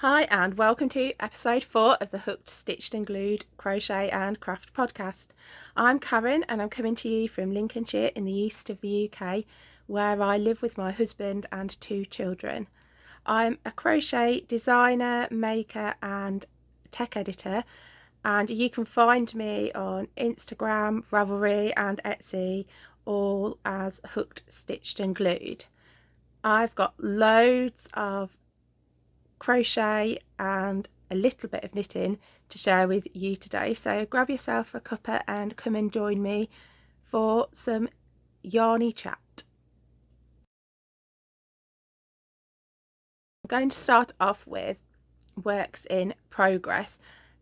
Hi and welcome to episode 4 of the Hooked, Stitched and Glued Crochet and Craft podcast. I'm Karen and I'm coming to you from Lincolnshire in the east of the UK, where I live with my husband and 2 children. I'm a crochet designer, maker and tech editor, and you can find me on Instagram, Ravelry and Etsy, all as Hooked, Stitched and Glued. I've got loads of crochet and a little bit of knitting to share with you today, so grab yourself a cuppa and come and join me for some yarny chat. I'm going to start off with works in progress,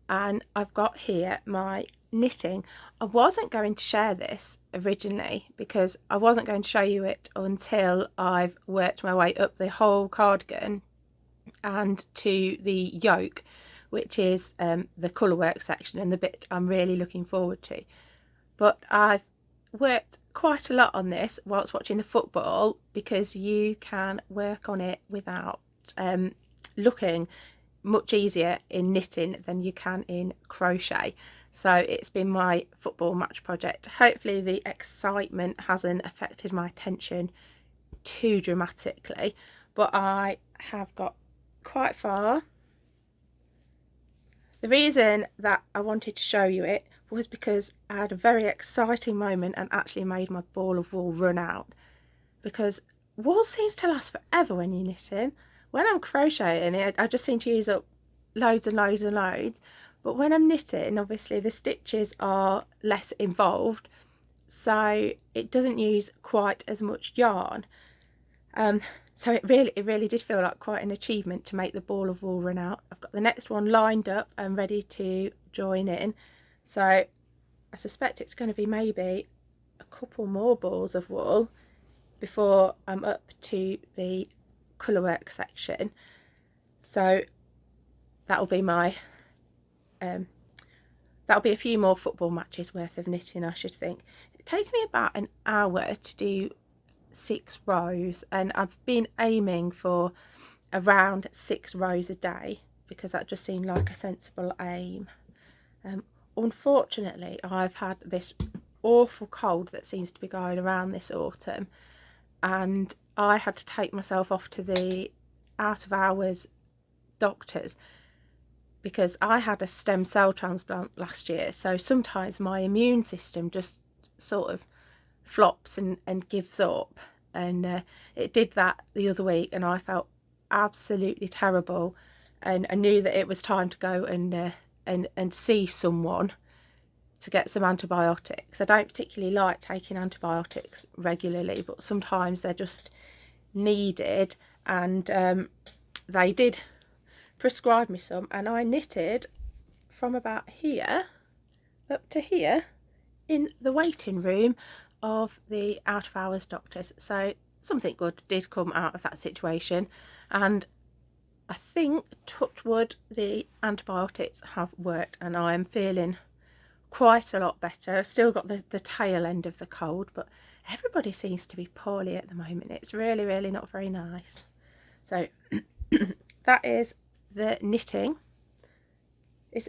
and I've got here my knitting. I wasn't going to share this originally because I wasn't going to show you it until I've worked my way up the whole cardigan and to the yoke, which is the colour work section and the bit I'm really looking forward to. But I've worked quite a lot on this whilst watching the football, because you can work on it without looking much easier in knitting than you can in crochet. So it's been my football match project. Hopefully the excitement hasn't affected my attention too dramatically, but I have got quite far. The reason that I wanted to show you it was because I had a very exciting moment and actually made my ball of wool run out, because wool seems to last forever when you're knitting. When I'm crocheting it, I just seem to use up loads and loads and loads, but when I'm knitting, obviously the stitches are less involved, so it doesn't use quite as much yarn. So it really did feel like quite an achievement to make the ball of wool run out. I've got the next one lined up and ready to join in, so I suspect it's going to be maybe a couple more balls of wool before I'm up to the colour work section. So that'll be my that'll be a few more football matches worth of knitting, I should think. It takes me about an hour to do 6 rows, and I've been aiming for around 6 rows a day because that just seemed like a sensible aim. Unfortunately, I've had this awful cold that seems to be going around this autumn, and I had to take myself off to the out of hours doctors because I had a stem cell transplant last year, so sometimes my immune system just sort of flops and gives up, and it did that the other week, and I felt absolutely terrible, and I knew that it was time to go and see someone to get some antibiotics. I don't particularly like taking antibiotics regularly, but sometimes they're just needed, and they did prescribe me some, and I knitted from about here up to here in the waiting room of the out of hours doctors. So something good did come out of that situation, and I think, touch wood, the antibiotics have worked and I am feeling quite a lot better. I've still got the tail end of the cold, but everybody seems to be poorly at the moment. It's really not very nice. So that is the knitting. It's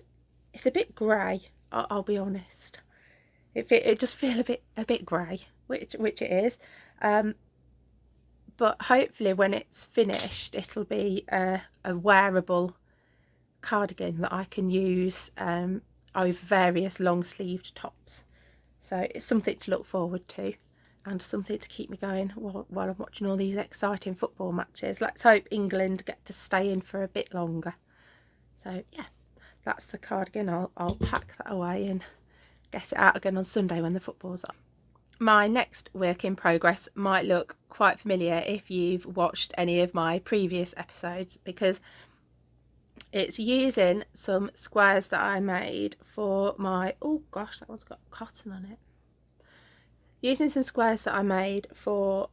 a bit grey, I'll be honest. It just feels a bit grey, which it is, but hopefully when it's finished it'll be a wearable cardigan that I can use over various long sleeved tops. So it's something to look forward to and something to keep me going while I'm watching all these exciting football matches. Let's hope England get to stay in for a bit longer. So yeah, that's the cardigan. I'll pack that away and get it out again on Sunday when the football's on. My next work in progress might look quite familiar if you've watched any of my previous episodes, because it's using some squares that I made for my, oh gosh, that one's got cotton on it. Using some squares that I made for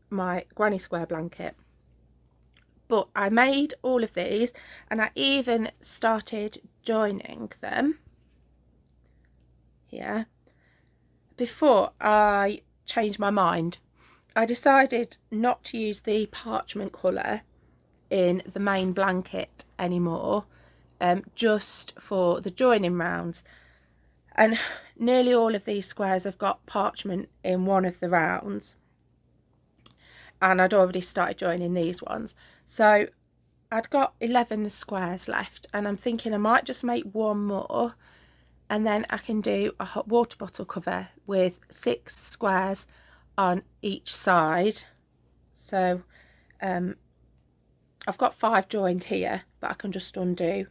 my granny square blanket. But I made all of these and I even started joining them here before I changed my mind. I decided not to use the parchment colour in the main blanket anymore, just for the joining rounds. And nearly all of these squares have got parchment in one of the rounds, and I'd already started joining these ones, so I'd got 11 squares left, and I'm thinking I might just make one more, and then I can do a hot water bottle cover with 6 squares on each side. So I've got 5 joined here, but I can just undo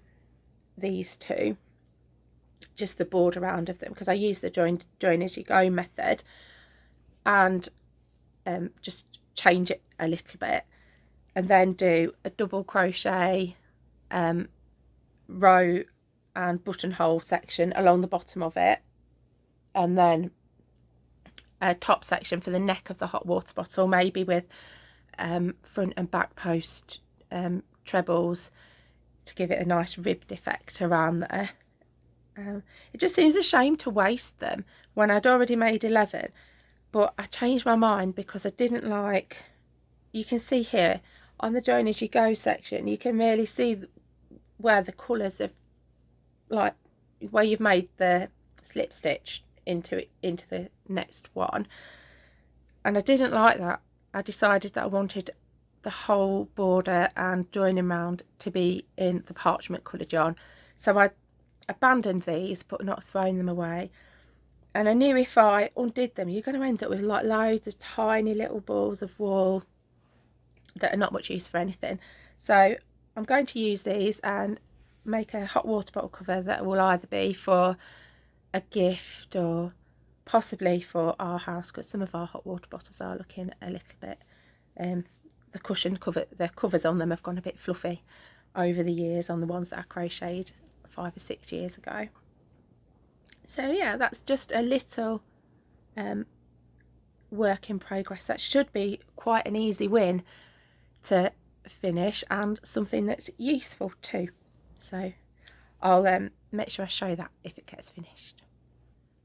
these 2, just the border round of them, because I use the join as you go method, and just change it a little bit, and then do a double crochet row and buttonhole section along the bottom of it, and then a top section for the neck of the hot water bottle, maybe with front and back post trebles to give it a nice ribbed effect around there. It just seems a shame to waste them when I'd already made 11, but I changed my mind because I didn't like, you can see here on the join as you go section, you can really see where the colours have, like where you've made the slip stitch into the next one, and I didn't like that. I decided that I wanted the whole border and joining round to be in the parchment coloured yarn, so I abandoned these but not thrown them away. And I knew if I undid them, you're going to end up with like loads of tiny little balls of wool that are not much use for anything. So I'm going to use these and make a hot water bottle cover that will either be for a gift or possibly for our house, because some of our hot water bottles are looking a little bit the cushion cover, the covers on them have gone a bit fluffy over the years on the ones that I crocheted 5 or 6 years ago. So yeah, that's just a little work in progress. That should be quite an easy win to finish, and something that's useful too. So I'll make sure I show that if it gets finished.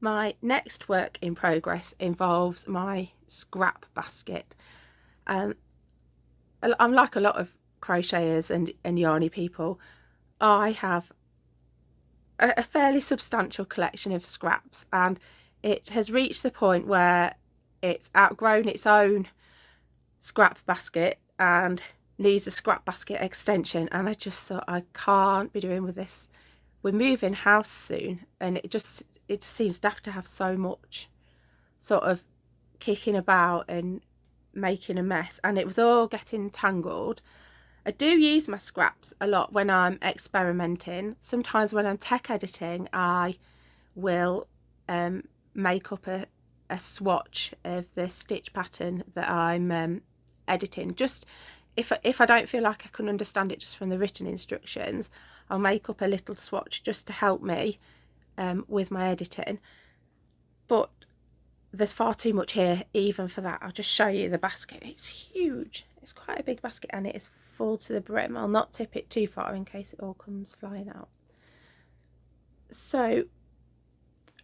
My next work in progress involves my scrap basket. I'm like a lot of crocheters and yarny people. I have a fairly substantial collection of scraps, and it has reached the point where it's outgrown its own scrap basket and needs a scrap basket extension, and I just thought, I can't be doing with this. We're moving house soon, and it just seems daft to have so much sort of kicking about and making a mess, and it was all getting tangled. I do use my scraps a lot when I'm experimenting. Sometimes when I'm tech editing, I will make up a swatch of the stitch pattern that I'm editing. Just if I don't feel like I can understand it just from the written instructions, I'll make up a little swatch just to help me with my editing. But there's far too much here even for that. I'll just show you the basket. It's huge. It's quite a big basket, and it is full to the brim. I'll not tip it too far in case it all comes flying out. So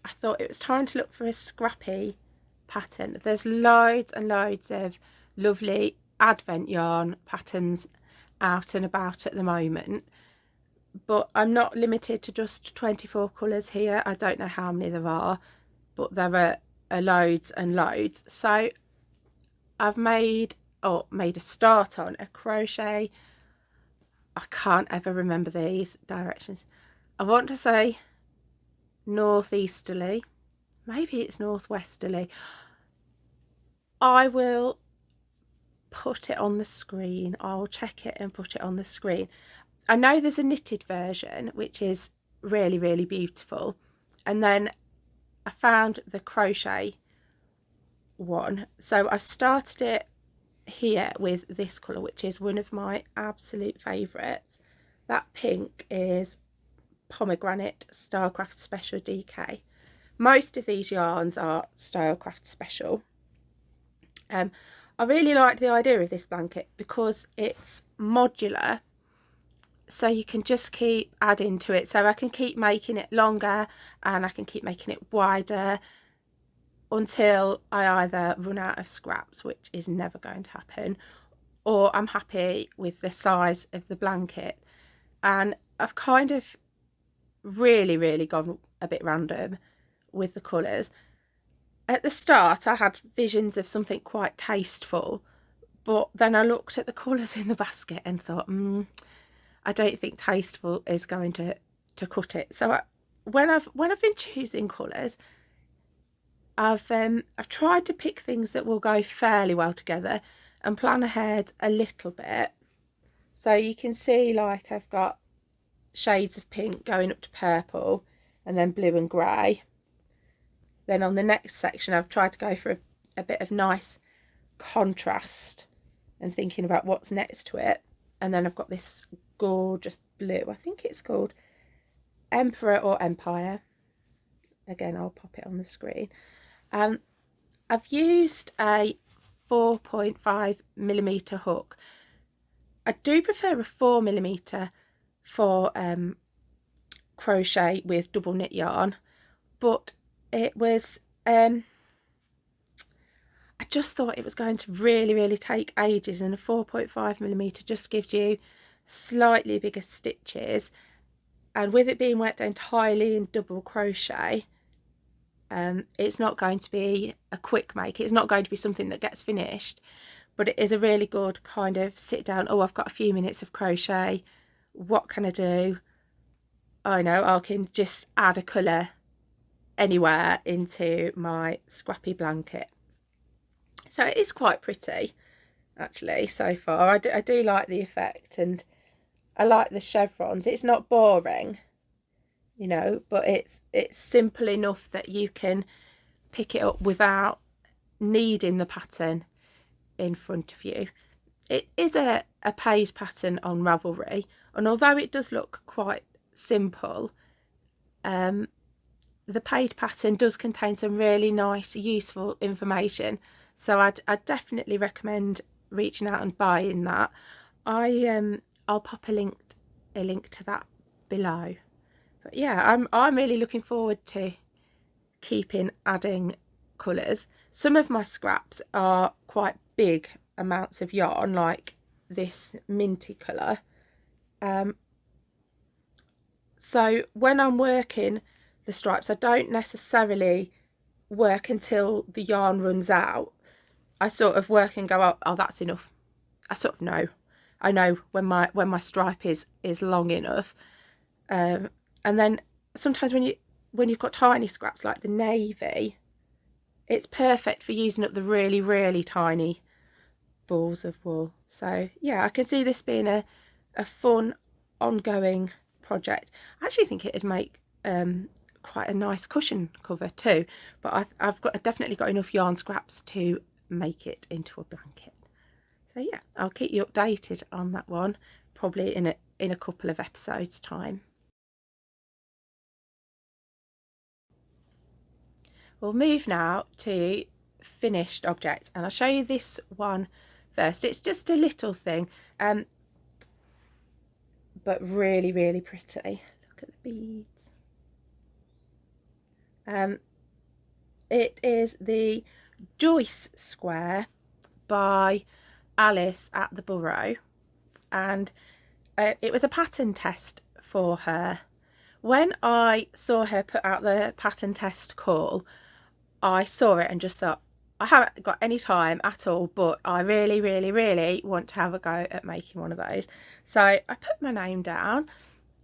I thought it was time to look for a scrappy pattern. There's loads and loads of lovely advent yarn patterns out and about at the moment, but I'm not limited to just 24 colours here. I don't know how many there are, but there are loads and loads. So I've made a start on a crochet. I can't ever remember these directions. I want to say northeasterly, maybe it's northwesterly. I will put it on the screen. I'll check it and put it on the screen. I know there's a knitted version which is really, really beautiful, and then I found the crochet one, so I started it here with this colour, which is one of my absolute favourites. That pink is Pomegranate Stylecraft Special DK. Most of these yarns are Stylecraft Special. I really like the idea of this blanket because it's modular, so you can just keep adding to it. So I can keep making it longer and I can keep making it wider until I either run out of scraps, which is never going to happen, or I'm happy with the size of the blanket. And I've kind of really gone a bit random with the colours. At the start I had visions of something quite tasteful, but then I looked at the colours in the basket and thought, I don't think tasteful is going to cut it. So when I've been choosing colours, I've tried to pick things that will go fairly well together and plan ahead a little bit. So you can see, like, I've got shades of pink going up to purple, and then blue and grey. Then on the next section I've tried to go for a bit of nice contrast and thinking about what's next to it. And then I've got this gorgeous blue, I think it's called Emperor or Empire. Again, I'll pop it on the screen. I've used a 4.5mm hook. I do prefer a 4mm for crochet with double knit yarn, but it was I just thought it was going to really take ages, and a 4.5mm just gives you slightly bigger stitches, and with it being worked entirely in double crochet, it's not going to be a quick make. It's not going to be something that gets finished, but it is a really good kind of sit down, oh, I've got a few minutes of crochet, what can I do? I know I can just add a colour anywhere into my scrappy blanket. So it is quite pretty actually so far. I do like the effect, and I like the chevrons. It's not boring, you know, but it's simple enough that you can pick it up without needing the pattern in front of you. It is a paid pattern on Ravelry, and although it does look quite simple, the paid pattern does contain some really nice useful information, so I'd definitely recommend reaching out and buying that. I'll pop a link to that below. But yeah, I'm really looking forward to keeping adding colours. Some of my scraps are quite big amounts of yarn, like this minty colour. So when I'm working the stripes, I don't necessarily work until the yarn runs out. I sort of work and go, oh, that's enough. I sort of know. I know when my stripe is long enough. And then sometimes when you've got tiny scraps like the navy, it's perfect for using up the really tiny balls of wool. So yeah, I can see this being a fun ongoing project. I actually think it'd make quite a nice cushion cover too, but I've definitely got enough yarn scraps to make it into a blanket. So yeah, I'll keep you updated on that one, probably in a couple of episodes time. We'll move now to finished objects, and I'll show you this one first. It's just a little thing, but really pretty. Look at the beads. It is the Joyce Square by Alice at the Burrow, and it was a pattern test for her. When I saw her put out the pattern test call, I saw it and just thought, I haven't got any time at all, but I really want to have a go at making one of those. So I put my name down,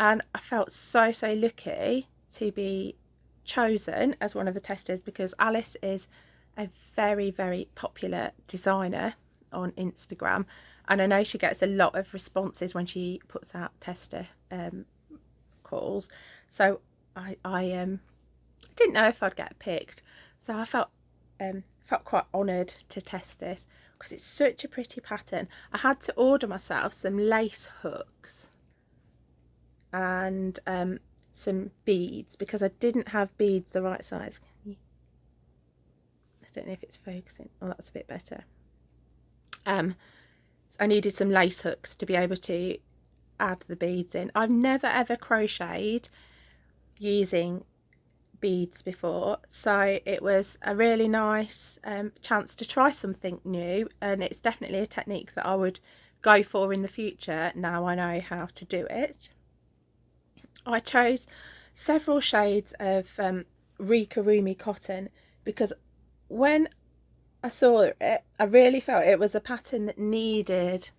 and I felt so lucky to be chosen as one of the testers, because Alice is a very popular designer on Instagram, and I know she gets a lot of responses when she puts out tester calls. So I didn't know if I'd get picked, so I felt quite honoured to test this, because it's such a pretty pattern. I had to order myself some lace hooks and some beads, because I didn't have beads the right size. I don't know if it's focusing. Oh, that's a bit better. I needed some lace hooks to be able to add the beads in. I've never ever crocheted using beads before, so it was a really nice chance to try something new, and it's definitely a technique that I would go for in the future now I know how to do it. I chose several shades of Rika Rumi cotton because when I saw it, I really felt it was a pattern that needed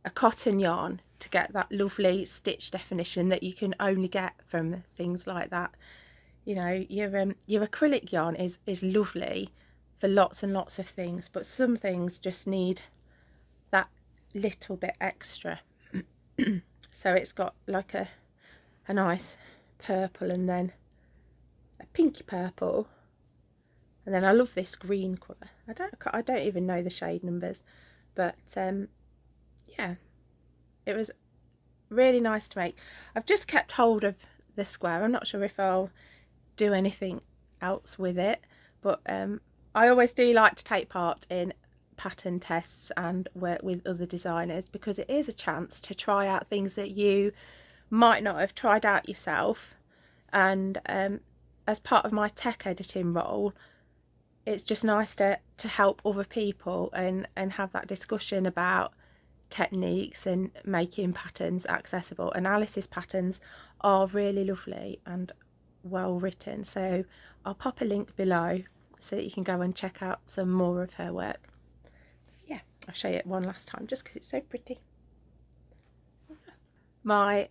a cotton yarn to get that lovely stitch definition that you can only get from things like that. You know, your acrylic yarn is lovely for lots and lots of things, but some things just need that little bit extra. So it's got like a nice purple and then a pinky purple, and then I love this green colour. I don't even know the shade numbers, but yeah, it was really nice to make. I've just kept hold of the square. I'm not sure if I'll do anything else with it, but I always do like to take part in pattern tests and work with other designers, because it is a chance to try out things that you might not have tried out yourself. And as part of my tech editing role, it's just nice to help other people and have that discussion about techniques and making patterns accessible. And Alice's patterns are really lovely and well written, so I'll pop a link below so that you can go and check out some more of her work. Yeah, I'll show you it one last time just because it's so pretty. My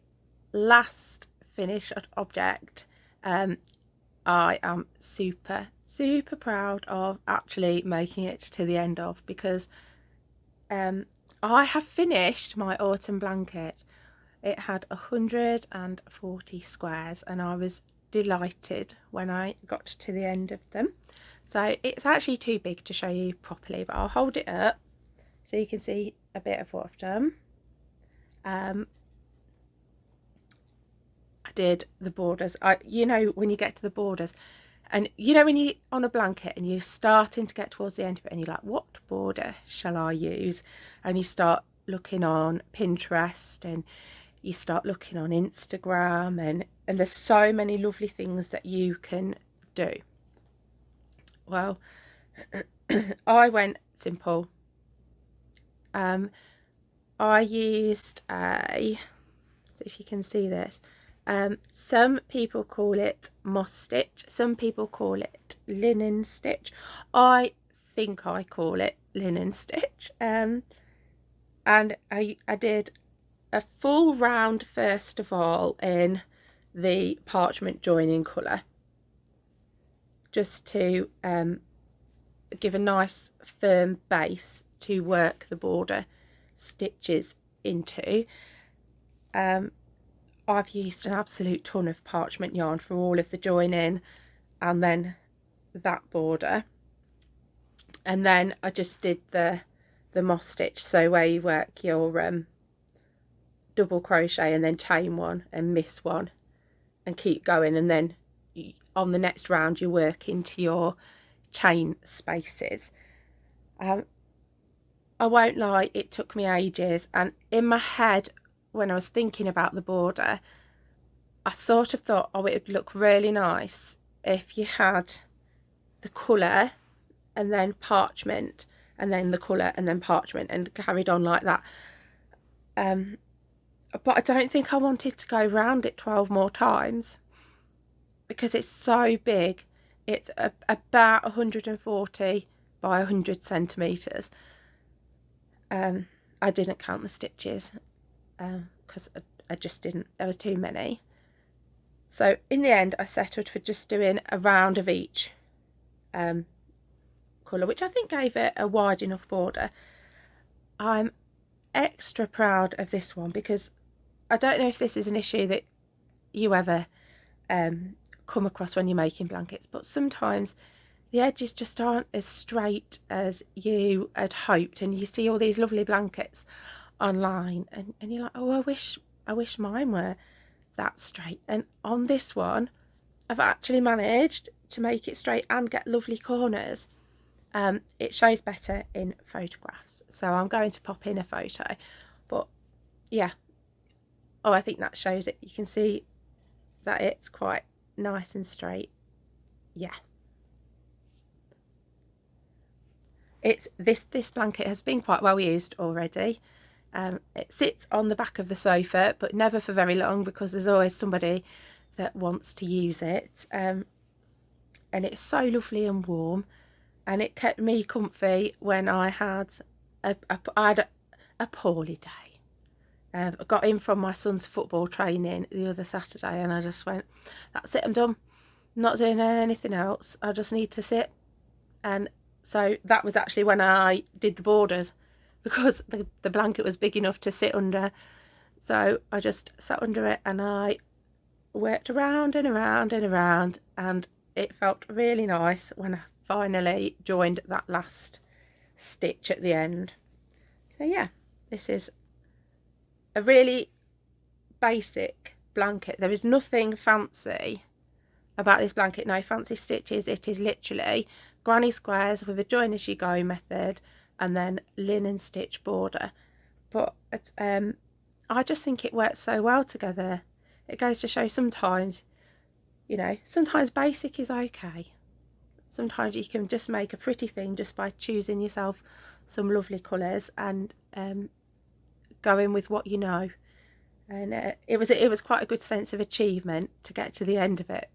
last finished object, I am super proud of actually making it to the end of, because I have finished my autumn blanket. It had 140 squares and I was delighted when I got to the end of them. So it's actually too big to show you properly, but I'll hold it up so you can see a bit of what I've done. I did the borders. You know, when you get to the borders, and you know when you're on a blanket and you're starting to get towards the end of it and you're like, what border shall I use? And you start looking on Pinterest and you start looking on Instagram, and there's so many lovely things that you can do. Well, I went simple. I used see if you can see this. Some people call it moss stitch, some people call it linen stitch. I think I call it linen stitch. And I did a full round first of all in the parchment joining colour, just to give a nice firm base to work the border stitches into. I've used an absolute ton of parchment yarn for all of the joining and then that border, and then I just did the moss stitch, so where you work your double crochet and then chain one and miss one and keep going, and then on the next round you work into your chain spaces. I won't lie, it took me ages, and in my head when I was thinking about the border, I sort of thought, oh, it would look really nice if you had the colour and then parchment and then the colour and then parchment and carried on like that. But I don't think I wanted to go round it 12 more times because it's so big. It's about 140 by 100 centimetres. I didn't count the stitches because I just didn't, there was too many. So in the end I settled for just doing a round of each colour, which I think gave it a wide enough border. I'm extra proud of this one because I don't know if this is an issue that you ever come across when you're making blankets, but sometimes the edges just aren't as straight as you had hoped, and you see all these lovely blankets online and you're like, oh, I wish mine were that straight. And on this one I've actually managed to make it straight and get lovely corners. It shows better in photographs, so I'm going to pop in a photo, but yeah, oh, I think that shows it. You can see that it's quite nice and straight yeah, it's this blanket has been quite well used already. It sits on the back of the sofa, but never for very long because there's always somebody that wants to use it. And it's so lovely and warm, and it kept me comfy when I had a poorly day. I got in from my son's football training the other Saturday, and I just went, that's it, I'm done. I'm not doing anything else. I just need to sit. And so that was actually when I did the borders, because the blanket was big enough to sit under. So I just sat under it and I worked around and around and around, and it felt really nice when I finally joined that last stitch at the end. So yeah, this is a really basic blanket. There is nothing fancy about this blanket, no fancy stitches. It is literally granny squares with a join as you go method and then linen stitch border. But I just think it works so well together. It goes to show sometimes, you know, sometimes basic is okay. Sometimes you can just make a pretty thing just by choosing yourself some lovely colours and going with what you know. And it was quite a good sense of achievement to get to the end of it,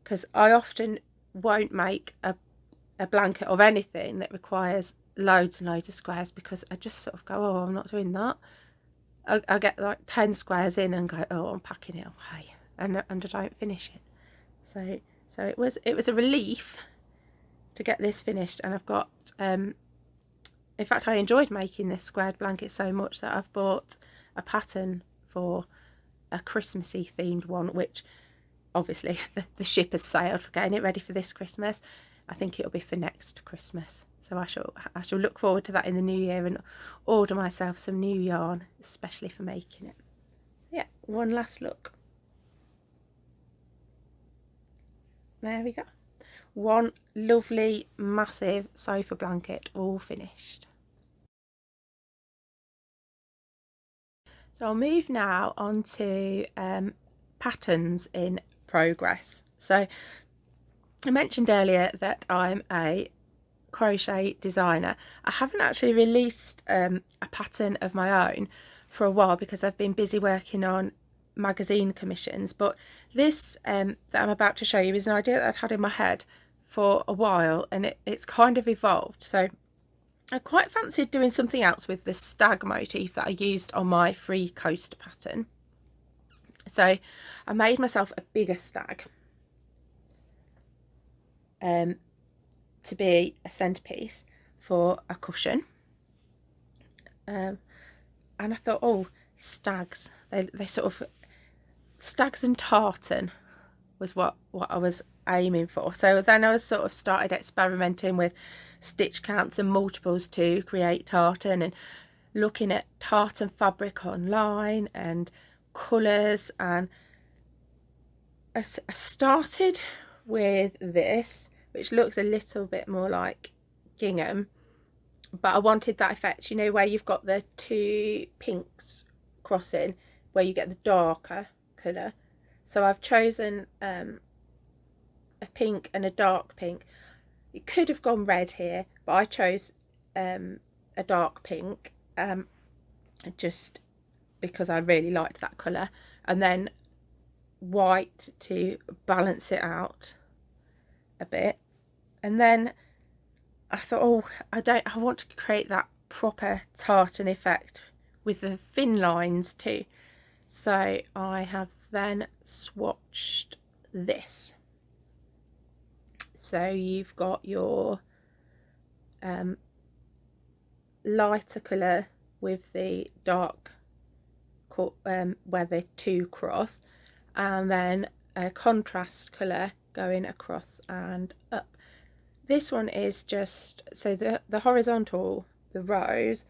because I often won't make a blanket of anything that requires loads and loads of squares, because I just sort of go, oh, I'm not doing that. I get like 10 squares in and go, oh, I'm packing it away, and I don't finish it. So it was a relief to get this finished, and I've got in fact I enjoyed making this squared blanket so much that I've bought a pattern for a Christmassy themed one, which obviously the ship has sailed for getting it ready for this Christmas. I think it'll be for next Christmas, so I shall look forward to that in the new year and order myself some new yarn especially for making it. So yeah, one last look. There we go, one lovely massive sofa blanket all finished. So I'll move now on to patterns in progress. So I mentioned earlier that I'm a crochet designer. I haven't actually released a pattern of my own for a while because I've been busy working on magazine commissions, but this that I'm about to show you is an idea that I'd had in my head for a while, and it's kind of evolved. So I quite fancied doing something else with the stag motif that I used on my free coaster pattern. So I made myself a bigger stag to be a centerpiece for a cushion. And I thought, oh, stags, they sort of, stags and tartan was what I was aiming for. So then I was sort of started experimenting with stitch counts and multiples to create tartan, and looking at tartan fabric online and colours, and I started with this, which looks a little bit more like gingham, but I wanted that effect, you know, where you've got the two pinks crossing, where you get the darker colour. So I've chosen a pink and a dark pink. It could have gone red here, but I chose a dark pink just because I really liked that colour, and then white to balance it out a bit. And then I thought, oh, I want to create that proper tartan effect with the thin lines too. So I have then swatched this. So you've got your lighter colour with the dark where the two cross, and then a contrast colour going across and up. This one is just, so the horizontal, the rows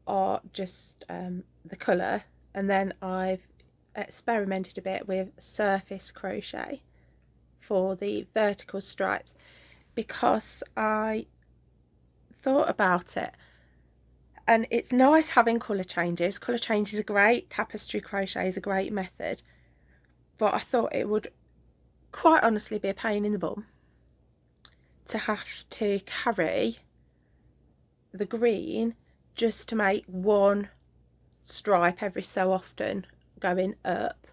are just the colour, and then I've experimented a bit with surface crochet for the vertical stripes, because I thought about it, and it's nice having colour changes. Colour changes are great, tapestry crochet is a great method, but I thought it would quite honestly be a pain in the bum to have to carry the green just to make one stripe every so often going up,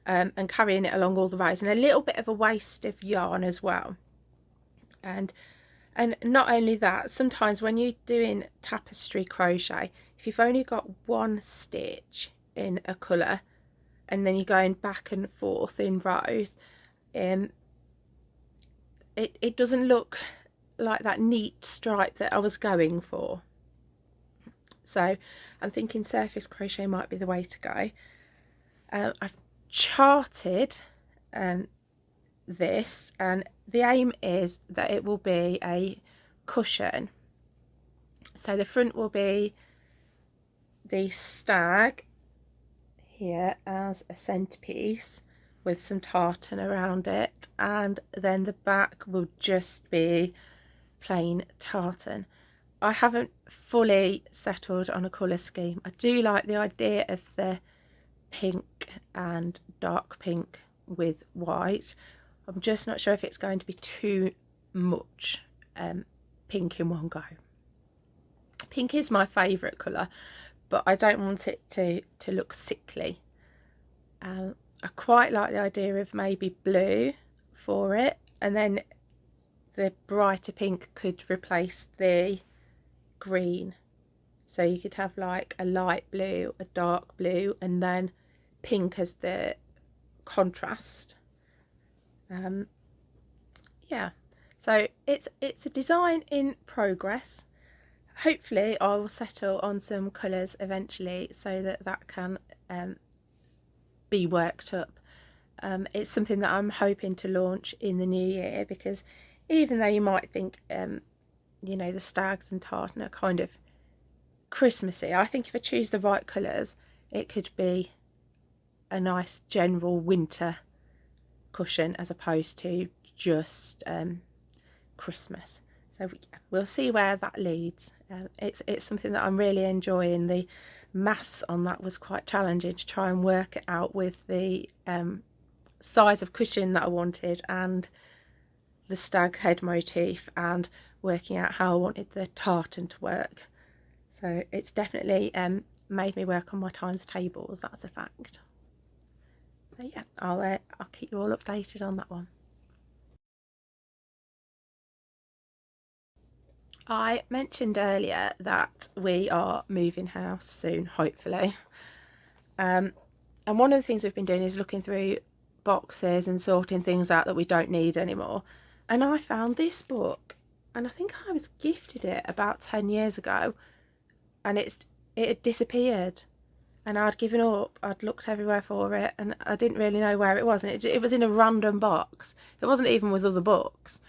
and carrying it along all the rows, and a little bit of a waste of yarn as well. And not only that, sometimes when you're doing tapestry crochet, if you've only got one stitch in a colour and then you're going back and forth in rows, it doesn't look like that neat stripe that I was going for. So I'm thinking surface crochet might be the way to go. I've charted this, and the aim is that it will be a cushion. So the front will be the stag here as a centerpiece with some tartan around it, and then the back will just be plain tartan. I haven't fully settled on a colour scheme. I do like the idea of the pink and dark pink with white. I'm just not sure if it's going to be too much pink in one go. Pink is my favourite colour, but I don't want it to look sickly. I quite like the idea of maybe blue for it, and then the brighter pink could replace the green. So you could have like a light blue, a dark blue, and then pink as the contrast. Yeah, so it's a design in progress. Hopefully I will settle on some colours eventually so that can be worked up. It's something that I'm hoping to launch in the new year, because even though you might think you know, the stags and tartan are kind of Christmassy, I think if I choose the right colours it could be a nice general winter cushion as opposed to just Christmas. So we'll see where that leads. It's something that I'm really enjoying. The maths on that was quite challenging to try and work it out with the size of cushion that I wanted and the stag head motif, and working out how I wanted the tartan to work. So it's definitely made me work on my times tables, that's a fact. So yeah, I'll keep you all updated on that one. I mentioned earlier that we are moving house soon, hopefully. And one of the things we've been doing is looking through boxes and sorting things out that we don't need anymore. And I found this book, and I think I was gifted it about 10 years ago, and it had disappeared. And I'd given up. I'd looked everywhere for it, and I didn't really know where it was. And it was in a random box. It wasn't even with other books.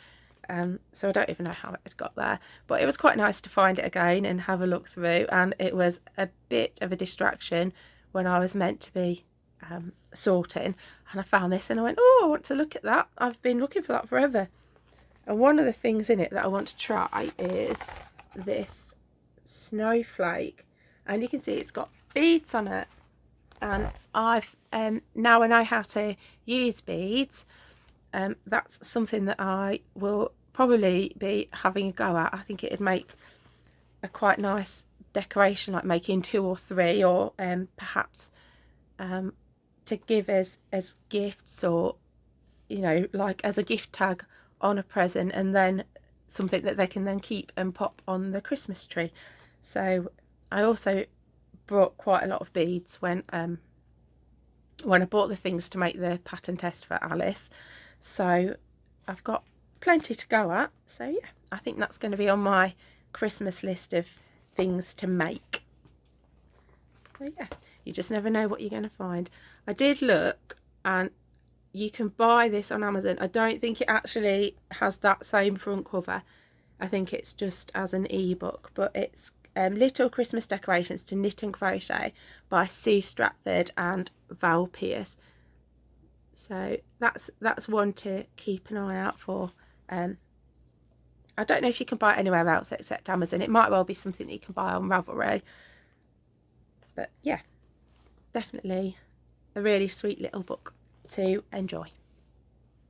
So I don't even know how it had got there. But it was quite nice to find it again and have a look through. And it was a bit of a distraction when I was meant to be sorting. And I found this and I went, oh, I want to look at that. I've been looking for that forever. And one of the things in it that I want to try is this snowflake. And you can see it's got beads on it, and I've now I know how to use beads. That's something that I will probably be having a go at. I think it'd make a quite nice decoration, like making 2 or 3, or perhaps to give as gifts, or you know, like as a gift tag on a present, and then something that they can then keep and pop on the Christmas tree. So I also brought quite a lot of beads when I bought the things to make the pattern test for Alice. So I've got plenty to go at. So yeah, I think that's going to be on my Christmas list of things to make. So yeah, you just never know what you're going to find. I did look, and you can buy this on Amazon. I don't think it actually has that same front cover. I think it's just as an ebook, but it's Little Christmas Decorations to Knit and Crochet by Sue Stratford and Val Pierce. So that's one to keep an eye out for. I don't know if you can buy it anywhere else except Amazon. It might well be something that you can buy on Ravelry. But yeah, definitely a really sweet little book to enjoy.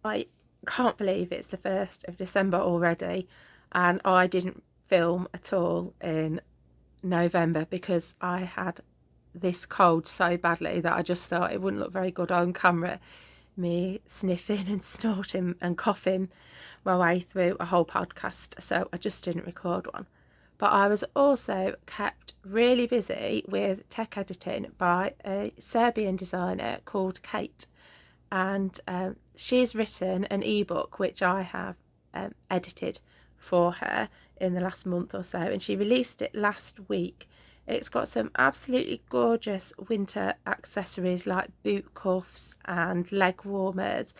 I can't believe it's the 1st of December already, and I didn't film at all in November because I had this cold so badly that I just thought it wouldn't look very good on camera, me sniffing and snorting and coughing my way through a whole podcast, so I just didn't record one. But I was also kept really busy with tech editing by a Serbian designer called Kate, and she's written an ebook which I have edited for her in the last month or so, and she released it last week. It's got some absolutely gorgeous winter accessories like boot cuffs and leg warmers,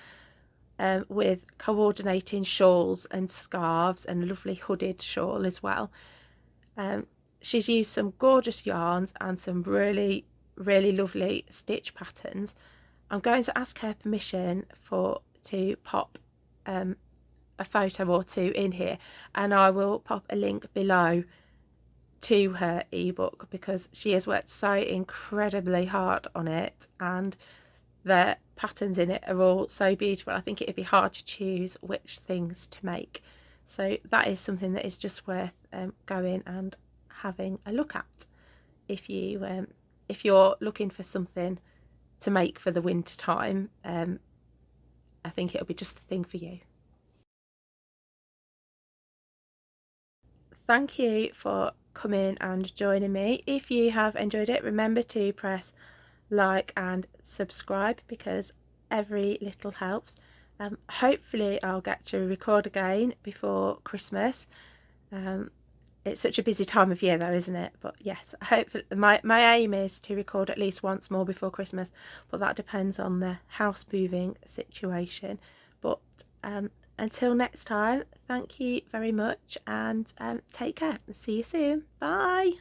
with coordinating shawls and scarves and a lovely hooded shawl as well. She's used some gorgeous yarns and some really, really lovely stitch patterns. I'm going to ask her permission to pop a photo or two in here, and I will pop a link below to her ebook because she has worked so incredibly hard on it, and the patterns in it are all so beautiful. I think it'd be hard to choose which things to make, so that is something that is just worth going and having a look at if you're looking for something to make for the winter time. I think it'll be just the thing for you. Thank you for coming and joining me. If you have enjoyed it, remember to press like and subscribe because every little helps. Hopefully I'll get to record again before Christmas. It's such a busy time of year though, isn't it? But yes, hopefully my aim is to record at least once more before Christmas, but that depends on the house moving situation. But until next time, thank you very much, and take care. See you soon. Bye.